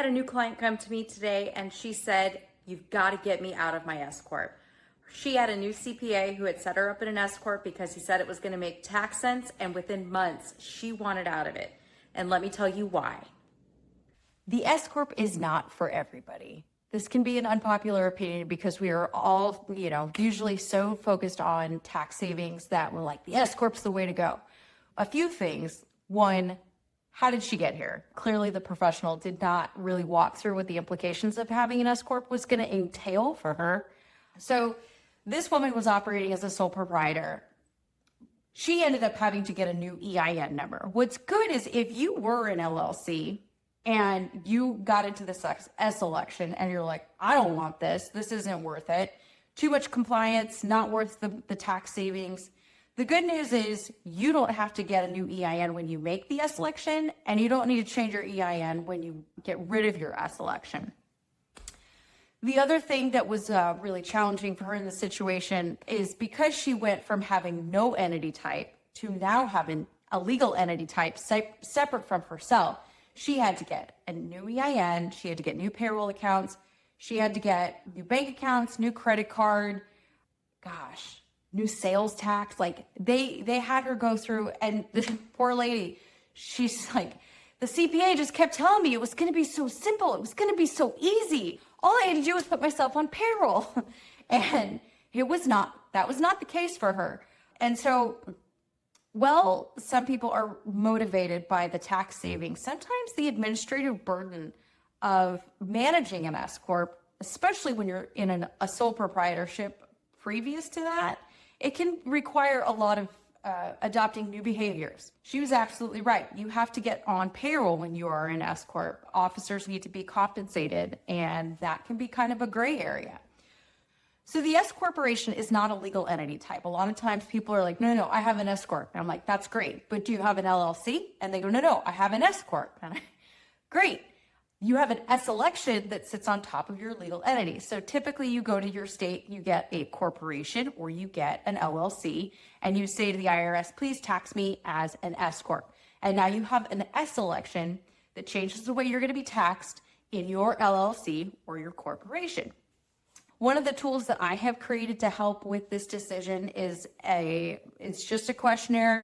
had a new client come to me today and she said, you've got to get me out of my S Corp. She had a new CPA who had set her up in an S Corp because he said it was going to make tax sense, and within months, she wanted out of it. And let me tell you why. The S Corp is not for everybody. This can be an unpopular opinion because we are all, usually so focused on tax savings that we're like, the S Corp's the way to go. A few things. One, how did she get here? Clearly, the professional did not really walk through what the implications of having an S Corp was going to entail for her. So this woman was operating as a sole proprietor. She ended up having to get a new EIN number. What's good is if you were an LLC and you got into this S election and you're like, I don't want this. This isn't worth it. Too much compliance, not worth the tax savings. The good news is you don't have to get a new EIN when you make the S election, and you don't need to change your EIN when you get rid of your S election. The other thing that was really challenging for her in the situation is because she went from having no entity type to now having a legal entity type separate from herself. She had to get a new EIN, she had to get new payroll accounts, she had to get new bank accounts, new credit card, new sales tax. Like they had her go through, and this poor lady, she's like, the CPA just kept telling me it was going to be so simple. It was going to be so easy. All I had to do was put myself on payroll. And it was not. That was not the case for her. And so, well, some people are motivated by the tax savings. Sometimes the administrative burden of managing an S Corp, especially when you're in a sole proprietorship previous to that, it can require a lot of adopting new behaviors. She was absolutely right. You have to get on payroll when you are in S Corp. Officers need to be compensated, and that can be kind of a gray area. So the S Corporation is not a legal entity type. A lot of times people are like, no, I have an S Corp. And I'm like, that's great. But do you have an LLC? And they go, no, I have an S Corp. And great. You have an S election that sits on top of your legal entity. So typically you go to your state, you get a corporation or you get an LLC, and you say to the IRS, please tax me as an S Corp. And now you have an S election that changes the way you're going to be taxed in your LLC or your corporation. One of the tools that I have created to help with this decision is it's just a questionnaire.